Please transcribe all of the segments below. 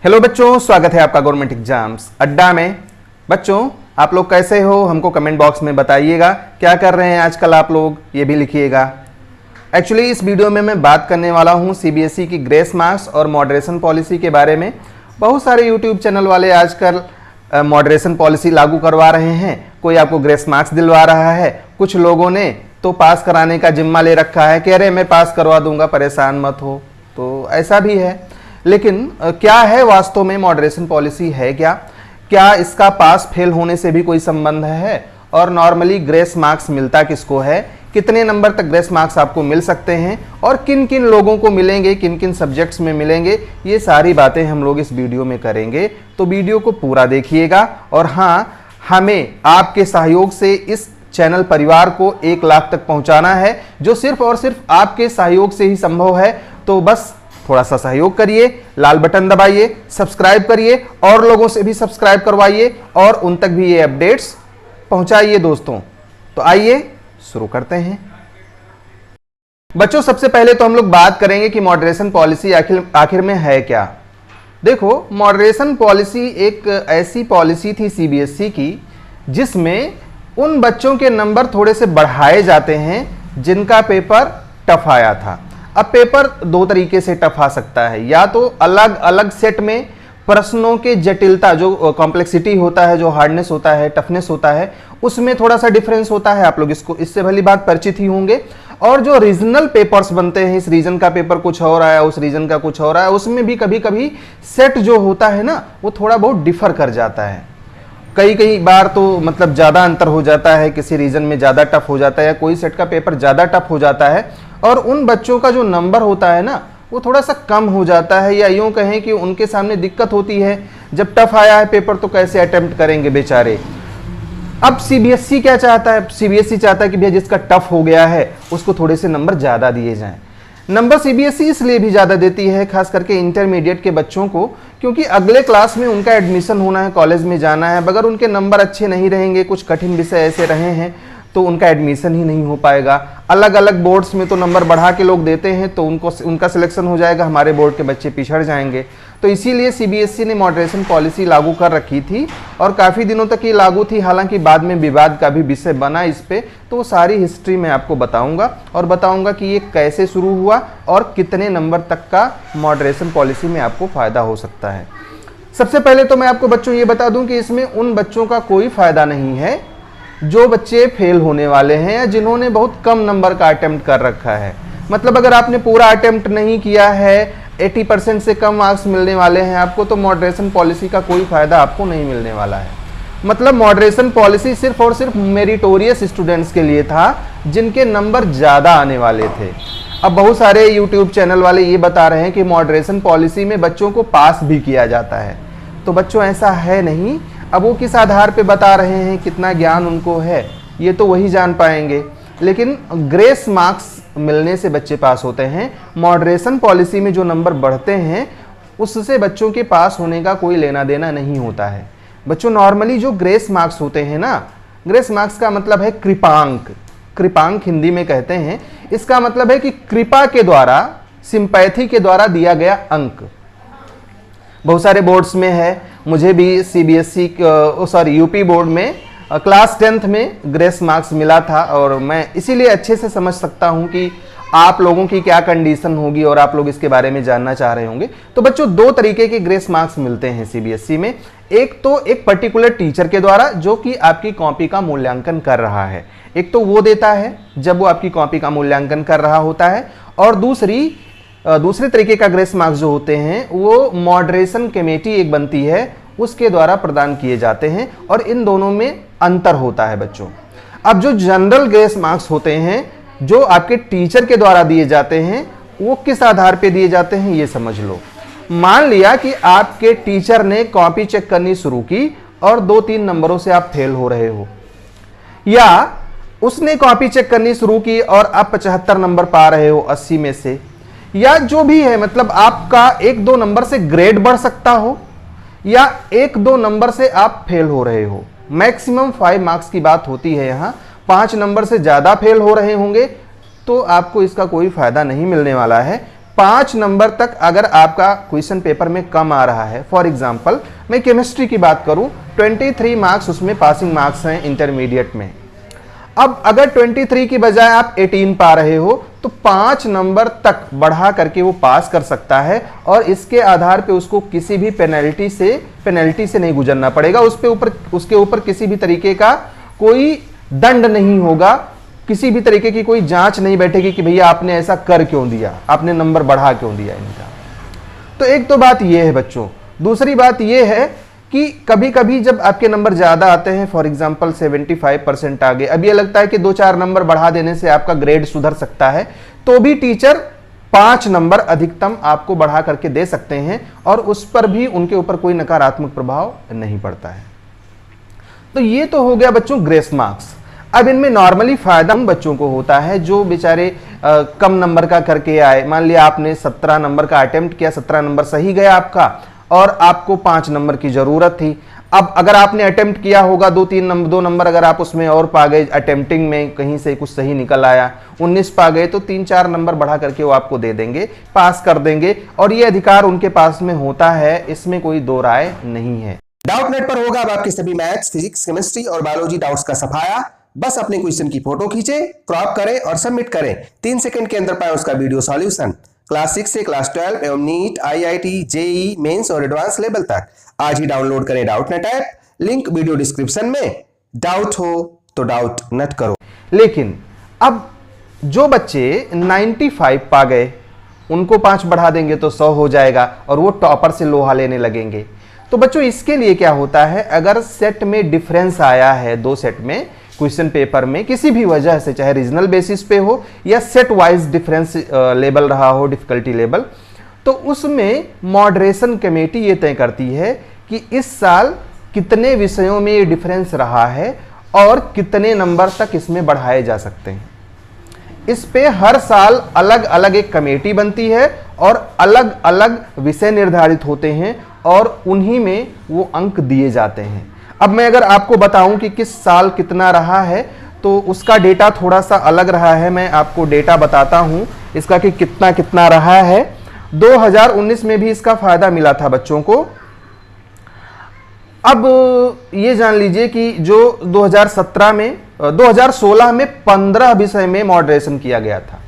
Hello बच्चों, स्वागत है आपका गवर्नमेंट एग्जाम्स अड्डा में। बच्चों, आप लोग कैसे हो? हमको कमेंट बॉक्स में बताइएगा। क्या कर रहे हैं आजकल आप लोग, ये भी लिखिएगा। एक्चुअली इस वीडियो में मैं बात करने वाला हूँ सीबीएसई की ग्रेस मार्क्स और मॉडरेशन पॉलिसी के बारे में। बहुत सारे यूट्यूब चैनल वाले आजकल मॉडरेशन पॉलिसी लागू करवा रहे हैं, कोई आपको ग्रेस मार्क्स दिलवा रहा है। कुछ लोगों ने तो पास कराने का जिम्मा ले रखा है, कह रहे मैं पास करवा दूंगा, परेशान मत हो। तो ऐसा भी है, लेकिन क्या है वास्तव में मॉडरेशन पॉलिसी है क्या इसका पास फेल होने से भी कोई संबंध है? और नॉर्मली ग्रेस मार्क्स मिलता किसको है, कितने नंबर तक ग्रेस मार्क्स आपको मिल सकते हैं और किन किन लोगों को मिलेंगे, किन किन सब्जेक्ट्स में मिलेंगे, ये सारी बातें हम लोग इस वीडियो में करेंगे। तो वीडियो को पूरा देखिएगा। और हाँ, हमें आपके सहयोग से इस चैनल परिवार को 1 लाख तक पहुंचाना है, जो सिर्फ और सिर्फ आपके सहयोग से ही संभव है। तो बस थोड़ा सा सहयोग करिए, लाल बटन दबाइए, सब्सक्राइब करिए और लोगों से भी सब्सक्राइब करवाइए और उन तक भी ये अपडेट्स पहुंचाइए दोस्तों। तो आइए शुरू करते हैं। बच्चों, सबसे पहले तो हम लोग बात करेंगे कि मॉडरेशन पॉलिसी आखिर में है क्या। देखो, मॉडरेशन पॉलिसी एक ऐसी पॉलिसी थी सीबीएसई की जिसमें उन बच्चों के नंबर थोड़े से बढ़ाए जाते हैं जिनका पेपर टफ आया था। अब पेपर 2 तरीके से टफ आ सकता है, या तो अलग अलग सेट में प्रश्नों के जटिलता, जो कॉम्प्लेक्सिटी होता है, जो हार्डनेस होता है, टफनेस होता है, उसमें थोड़ा सा डिफरेंस होता है। आप लोग इससे भली बात परिचित ही होंगे। और जो रीजनल पेपर्स बनते हैं, इस रीजन का पेपर कुछ और आया, उस रीजन का कुछ और आया, उसमें भी कभी कभी सेट जो होता है ना, वो थोड़ा बहुत डिफर कर जाता है। कई बार तो मतलब ज़्यादा अंतर हो जाता है, किसी रीजन में ज़्यादा टफ हो जाता है या कोई सेट का पेपर ज़्यादा टफ हो जाता है और उन बच्चों का जो नंबर होता है ना, वो थोड़ा सा कम हो जाता है, या यूँ कहें कि उनके सामने दिक्कत होती है। जब टफ आया है पेपर तो कैसे अटेम्प्ट करेंगे बेचारे। अब सीबीएसई क्या चाहता है? सीबीएसई चाहता है कि भैया जिसका टफ हो गया है उसको थोड़े से नंबर ज़्यादा दिए जाएं। नंबर सीबीएसई इसलिए भी ज़्यादा देती है, खास करके इंटरमीडिएट के बच्चों को, क्योंकि अगले क्लास में उनका एडमिशन होना है, कॉलेज में जाना है। अगर उनके नंबर अच्छे नहीं रहेंगे, कुछ कठिन विषय ऐसे रहे हैं, तो उनका एडमिशन ही नहीं हो पाएगा। अलग अलग बोर्ड्स में तो नंबर बढ़ा के लोग देते हैं, तो उनका सिलेक्शन हो जाएगा, हमारे बोर्ड के बच्चे पिछड़ जाएंगे। तो इसीलिए सीबीएसई ने मॉडरेशन पॉलिसी लागू कर रखी थी और काफ़ी दिनों तक ये लागू थी। हालांकि बाद में विवाद का भी विषय बना इस पे, तो वो सारी हिस्ट्री मैं आपको बताऊंगा और बताऊंगा कि ये कैसे शुरू हुआ और कितने नंबर तक का मॉडरेशन पॉलिसी में आपको फ़ायदा हो सकता है। सबसे पहले तो मैं आपको बच्चों ये बता दूं कि इसमें उन बच्चों का कोई फ़ायदा नहीं है जो बच्चे फेल होने वाले हैं या जिन्होंने बहुत कम नंबर का अटेम्प्ट कर रखा है। मतलब अगर आपने पूरा अटेम्प्ट नहीं किया है, 80% से कम मार्क्स मिलने वाले हैं आपको, तो मॉडरेशन पॉलिसी का कोई फ़ायदा आपको नहीं मिलने वाला है। मतलब मॉडरेशन पॉलिसी सिर्फ और सिर्फ मेरिटोरियस स्टूडेंट्स के लिए था जिनके नंबर ज़्यादा आने वाले थे। अब बहुत सारे यूट्यूब चैनल वाले ये बता रहे हैं कि मॉडरेशन पॉलिसी में बच्चों को पास भी किया जाता है। तो बच्चों, ऐसा है नहीं। अब वो किस आधार पे बता रहे हैं, कितना ज्ञान उनको है, ये तो वही जान पाएंगे। लेकिन ग्रेस मार्क्स मिलने से बच्चे पास होते हैं। मॉडरेशन पॉलिसी में जो नंबर बढ़ते हैं उससे बच्चों के पास होने का कोई लेना देना नहीं होता है। बच्चों, नॉर्मली जो ग्रेस मार्क्स होते हैं ना, ग्रेस मार्क्स का मतलब है कृपांक। कृपांक हिंदी में कहते हैं। इसका मतलब है कि कृपा के द्वारा, सिंपैथी के द्वारा दिया गया अंक। बहुत सारे बोर्ड्स में है, मुझे भी सीबीएसई यूपी बोर्ड में क्लास 10th में ग्रेस मार्क्स मिला था और मैं इसीलिए अच्छे से समझ सकता हूं कि आप लोगों की क्या कंडीशन होगी और आप लोग इसके बारे में जानना चाह रहे होंगे। तो बच्चों, 2 तरीके के ग्रेस मार्क्स मिलते हैं सीबीएसई में। एक तो एक पर्टिकुलर टीचर के द्वारा जो कि आपकी कॉपी का मूल्यांकन कर रहा है, एक तो वो देता है जब वो आपकी कॉपी का मूल्यांकन कर रहा होता है, और दूसरे तरीके का ग्रेस मार्क्स जो होते हैं वो मॉडरेशन कमेटी एक बनती है, उसके द्वारा प्रदान किए जाते हैं। और इन दोनों में अंतर होता है बच्चों। अब जो जनरल ग्रेस मार्क्स होते हैं, जो आपके टीचर के द्वारा दिए जाते हैं, वो किस आधार पे दिए जाते हैं ये समझ लो। मान लिया कि आपके टीचर ने कॉपी चेक करनी शुरू की और 2-3 नंबरों से आप फेल हो रहे हो, या उसने कॉपी चेक करनी शुरू की और आप 75 नंबर पा रहे हो 80 में से, या जो भी है, मतलब आपका 1-2 नंबर से ग्रेड बढ़ सकता हो या 1-2 नंबर से आप फेल हो रहे हो। मैक्सिमम 5 मार्क्स की बात होती है यहाँ। 5 नंबर से ज़्यादा फेल हो रहे होंगे तो आपको इसका कोई फ़ायदा नहीं मिलने वाला है, 5 नंबर तक अगर आपका क्वेश्चन पेपर में कम आ रहा है, फॉर एग्जांपल मैं केमिस्ट्री की बात करूं, 23 मार्क्स उसमें पासिंग मार्क्स हैं इंटरमीडिएट में। अब अगर 23 की बजाय आप 18 पा रहे हो तो 5 नंबर तक बढ़ा करके वो पास कर सकता है, और इसके आधार पे उसको किसी भी पेनल्टी से नहीं गुजरना पड़ेगा। उसके ऊपर किसी भी तरीके का कोई दंड नहीं होगा, किसी भी तरीके की कोई जांच नहीं बैठेगी कि भैया आपने ऐसा कर क्यों दिया, आपने नंबर बढ़ा क्यों दिया इनका। तो एक तो बात यह है बच्चों। दूसरी बात यह है कि कभी कभी जब आपके नंबर ज्यादा आते हैं, फॉर एग्जांपल 75% आ गए, अब ये लगता है कि 2-4 नंबर बढ़ा देने से आपका ग्रेड सुधर सकता है, तो भी टीचर 5 नंबर अधिकतम आपको बढ़ा करके दे सकते हैं, और उस पर भी उनके ऊपर कोई नकारात्मक प्रभाव नहीं पड़ता है। तो ये तो हो गया बच्चों ग्रेस मार्क्स। अब इनमें नॉर्मली फायदा उन बच्चों को होता है जो बेचारे कम नंबर का करके आए। मान लिया आपने 17 नंबर का अटेम्प्ट किया, 17 नंबर सही गया आपका, और आपको 5 नंबर की जरूरत थी। अब अगर आपने अटेम्प्ट किया होगा 2 नंबर अगर आप उसमें और पा गए, अटेम्प्टिंग में कहीं से कुछ सही निकल आया, 19 पा गए, तो 3-4 नंबर बढ़ा करके वो आपको दे देंगे, पास कर देंगे, और ये अधिकार उनके पास में होता है, इसमें कोई दो राय नहीं है। डाउटनेट पर होगा अब आपके सभी मैथ्स, फिजिक्स, केमिस्ट्री और बायोलॉजी डाउट्स का सफाया। बस अपने क्वेश्चन की फोटो खींचे, क्रॉप करें और सबमिट करें। 3 सेकंड के अंदर पाए उसका वीडियो सॉल्यूशन। क्लास 6 से क्लास 12 एवं नीट, IIT, JEE मेंस और एडवांस लेवल तक आज ही डाउनलोड करें Doubtnut app, link video description में। डाउट हो तो डाउट नट करो। लेकिन अब जो बच्चे 95 पा गए उनको 5 बढ़ा देंगे तो 100 हो जाएगा, और वो टॉपर से लोहा लेने लगेंगे। तो बच्चों इसके लिए क्या होता है, अगर सेट में डिफरेंस आया है, 2 सेट में क्वेश्चन पेपर में किसी भी वजह से, चाहे रीजनल बेसिस पे हो या सेट वाइज डिफरेंस लेवल रहा हो, डिफिकल्टी लेवल, तो उसमें मॉडरेशन कमेटी ये तय करती है कि इस साल कितने विषयों में ये डिफरेंस रहा है और कितने नंबर तक इसमें बढ़ाए जा सकते हैं। इस पे हर साल अलग अलग एक कमेटी बनती है और अलग अलग विषय निर्धारित होते हैं, और उन्हीं में वो अंक दिए जाते हैं। अब मैं अगर आपको बताऊं कि किस साल कितना रहा है, तो उसका डेटा थोड़ा सा अलग रहा है। मैं आपको डेटा बताता हूं इसका कि कितना कितना रहा है। 2019 में भी इसका फायदा मिला था बच्चों को। अब ये जान लीजिए कि जो 2016 में 15 विषय में मॉडरेशन किया गया था,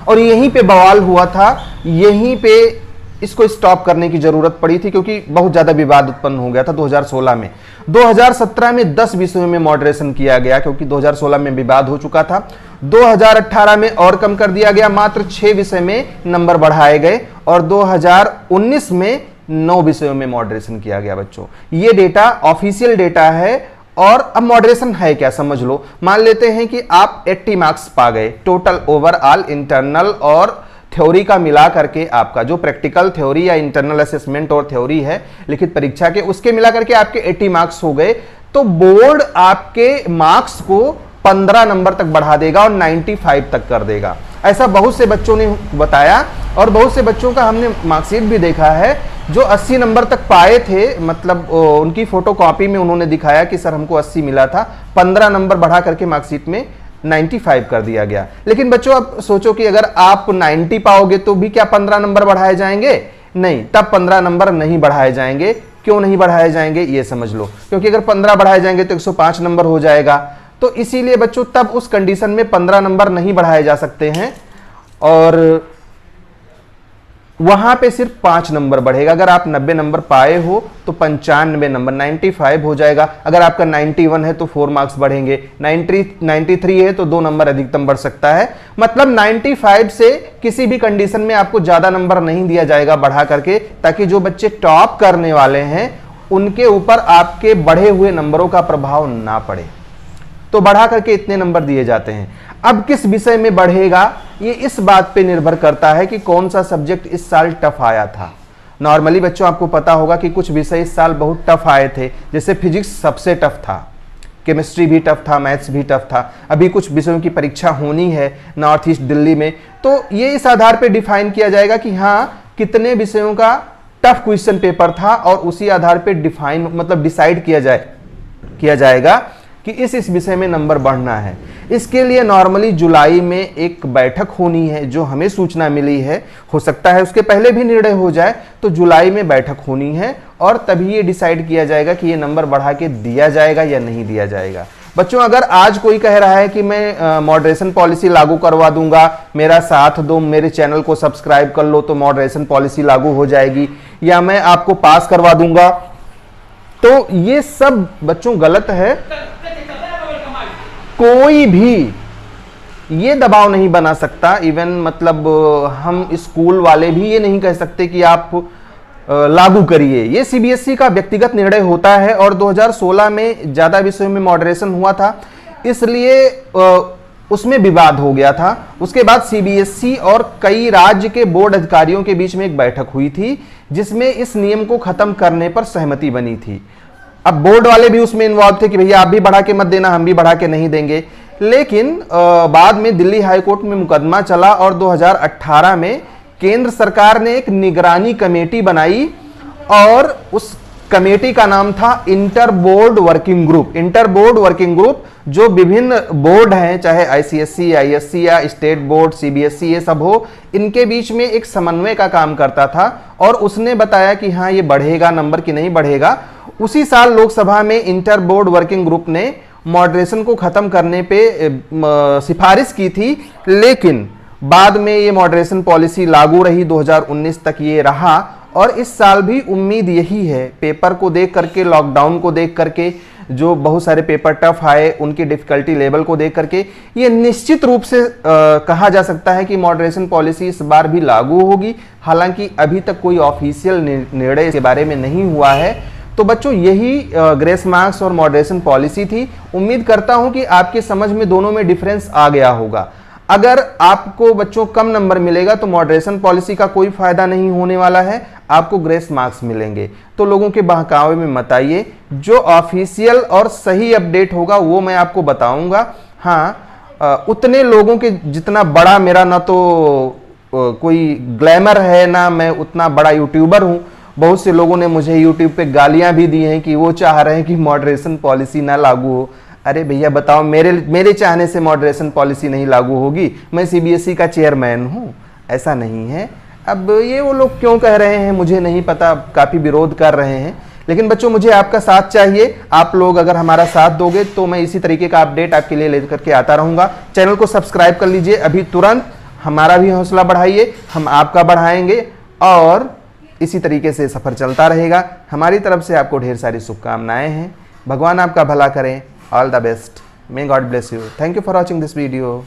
और यहीं पे बवाल हुआ था, यहीं पे इसको स्टॉप करने की जरूरत पड़ी थी, क्योंकि बहुत ज्यादा विवाद उत्पन्न हो गया था 2016 में। 2017 में 10 विषयों में मॉडरेशन किया गया, क्योंकि 2016 में विवाद हो चुका था। 2018 में और कम कर दिया गया, मात्र 6 विषय में नंबर बढ़ाए गए, और 2019 में 9 विषयों में मॉडरेशन किया गया। बच्चों ये डेटा ऑफिशियल डेटा है। और अब मॉडरेशन है क्या समझ लो। मान लेते हैं कि आप 80 मार्क्स पा गए टोटल ओवरऑल, इंटरनल और थ्योरी का मिला करके, आपका जो प्रैक्टिकल थ्योरी या इंटरनल असेसमेंट और थ्योरी है लिखित परीक्षा के, उसके मिला करके आपके 80 मार्क्स हो गए, तो बोर्ड आपके मार्क्स को 15 नंबर तक बढ़ा देगा और 95 तक कर देगा। ऐसा बहुत से बच्चों ने बताया, और बहुत से बच्चों का हमने मार्कशीट भी देखा है जो 80 नंबर तक पाए थे, मतलब उनकी फोटोकॉपी में उन्होंने दिखाया कि सर हमको 80 मिला था, 15 नंबर बढ़ा करके मार्कशीट में 95 कर दिया गया। लेकिन बच्चों अब सोचो कि अगर आप 90 पाओगे तो भी क्या 15 नंबर बढ़ाए जाएंगे? नहीं, तब 15 नंबर नहीं बढ़ाए जाएंगे। क्यों नहीं बढ़ाए जाएंगे ये समझ लो, क्योंकि अगर 15 बढ़ाए जाएंगे तो 105 नंबर हो जाएगा। तो इसीलिए बच्चों तब उस कंडीशन में 15 नंबर नहीं बढ़ाए जा सकते हैं, और वहां पे सिर्फ 5 नंबर बढ़ेगा। अगर आप 90 नंबर पाए हो तो 95 नंबर 95 हो जाएगा। अगर आपका 91 है तो 4 मार्क्स बढ़ेंगे, 93 है तो 2 नंबर अधिकतम बढ़ सकता है। मतलब 95 से किसी भी कंडीशन में आपको ज्यादा नंबर नहीं दिया जाएगा बढ़ा करके, ताकि जो बच्चे टॉप करने वाले हैं उनके ऊपर आपके बढ़े हुए नंबरों का प्रभाव ना पड़े। तो बढ़ा करके इतने नंबर दिए जाते हैं। अब किस विषय में बढ़ेगा ये इस बात पे निर्भर करता है कि कौन सा सब्जेक्ट इस साल टफ आया था। नॉर्मली बच्चों आपको पता होगा कि कुछ विषय इस साल बहुत टफ आए थे, जैसे फिजिक्स सबसे टफ था, केमिस्ट्री भी टफ था, मैथ्स भी टफ था। अभी कुछ विषयों की परीक्षा होनी है नॉर्थ ईस्ट दिल्ली में, तो ये इस आधार पे डिफाइन किया जाएगा कि हाँ कितने विषयों का टफ क्वेश्चन पेपर था, और उसी आधार पे डिफाइन मतलब डिसाइड किया जाएगा कि इस विषय में नंबर बढ़ना है। इसके लिए नॉर्मली जुलाई में एक बैठक होनी है, जो हमें सूचना मिली है। हो सकता है उसके पहले भी निर्णय हो जाए, तो जुलाई में बैठक होनी है और तभी ये डिसाइड किया जाएगा कि ये नंबर बढ़ा के दिया जाएगा या नहीं दिया जाएगा। बच्चों, अगर आज कोई कह रहा है कि मैं मॉडरेशन पॉलिसी लागू करवा दूंगा, मेरा साथ दो, मेरे चैनल को सब्सक्राइब कर लो तो मॉडरेशन पॉलिसी लागू हो जाएगी, या मैं आपको पास करवा दूंगा, तो ये सब बच्चों गलत है। कोई भी ये दबाव नहीं बना सकता। इवन मतलब हम स्कूल वाले भी ये नहीं कह सकते कि आप लागू करिए। ये सीबीएसई का व्यक्तिगत निर्णय होता है और 2016 में ज्यादा विषयों में मॉडरेशन हुआ था, इसलिए उसमें विवाद हो गया था। उसके बाद सीबीएसई और कई राज्य के बोर्ड अधिकारियों के बीच में एक बैठक हुई थी, जिसमें इस नियम को खत्म करने पर सहमति बनी थी। अब बोर्ड वाले भी उसमें इन्वॉल्व थे कि भैया आप भी बढ़ा के मत देना, हम भी बढ़ा के नहीं देंगे। लेकिन बाद में दिल्ली हाईकोर्ट में मुकदमा चला और 2018 में केंद्र सरकार ने एक निगरानी कमेटी बनाई और उस कमेटी का नाम था inter board working group. Inter board working group जो विभिन्न बोर्ड हैं, चाहे आईसीएसई, आईएससी या स्टेट बोर्ड, सीबीएसई, ये सब हो, इनके बीच में एक समन्वय का काम करता था और उसने बताया कि हाँ ये बढ़ेगा नंबर कि नहीं बढ़ेगा। उसी साल लोकसभा में इंटर बोर्ड वर्किंग ग्रुप ने मॉडरेशन को खत्म करने पे सिफारिश की थी, लेकिन बाद में ये मॉडरेशन पॉलिसी लागू रही, 2019 तक ये रहा। और इस साल भी उम्मीद यही है, पेपर को देख करके, लॉकडाउन को देख करके, जो बहुत सारे पेपर टफ आए उनकी डिफिकल्टी लेवल को देख करके, ये निश्चित रूप से कहा जा सकता है कि मॉडरेशन पॉलिसी इस बार भी लागू होगी। हालांकि अभी तक कोई ऑफिशियल निर्णय इसके बारे में नहीं हुआ है। तो बच्चों, यही ग्रेस मार्क्स और मॉडरेशन पॉलिसी थी। उम्मीद करता हूं कि आपके समझ में दोनों में डिफरेंस आ गया होगा। अगर आपको बच्चों कम नंबर मिलेगा तो मॉडरेशन पॉलिसी का कोई फायदा नहीं होने वाला है, आपको ग्रेस मार्क्स मिलेंगे। तो लोगों के बहकावे में मत आइए, जो ऑफिशियल और सही अपडेट होगा वो मैं आपको बताऊंगा। हाँ, उतने लोगों के जितना बड़ा मेरा ना तो कोई ग्लैमर है, ना मैं उतना बड़ा यूट्यूबर हूं। बहुत से लोगों ने मुझे यूट्यूब पे गालियां भी दी हैं कि वो चाह रहे हैं कि मॉडरेशन पॉलिसी ना लागू हो। अरे भैया बताओ, मेरे चाहने से मॉडरेशन पॉलिसी नहीं लागू होगी? मैं सीबीएसई का चेयरमैन हूं, ऐसा नहीं है। अब ये वो लोग क्यों कह रहे हैं मुझे नहीं पता, काफी विरोध कर रहे हैं। लेकिन बच्चों, मुझे आपका साथ चाहिए। आप लोग अगर हमारा साथ दोगे तो मैं इसी तरीके का अपडेट आपके लिए लेकर के आता रहूंगा। चैनल को सब्सक्राइब कर लीजिए अभी तुरंत। हमारा भी हौसला बढ़ाइए, हम आपका बढ़ाएंगे और इसी तरीके से सफर चलता रहेगा। हमारी तरफ से आपको ढेर सारी शुभकामनाएं हैं। भगवान आपका भला करें। All the best. May God bless you. Thank you for watching this video.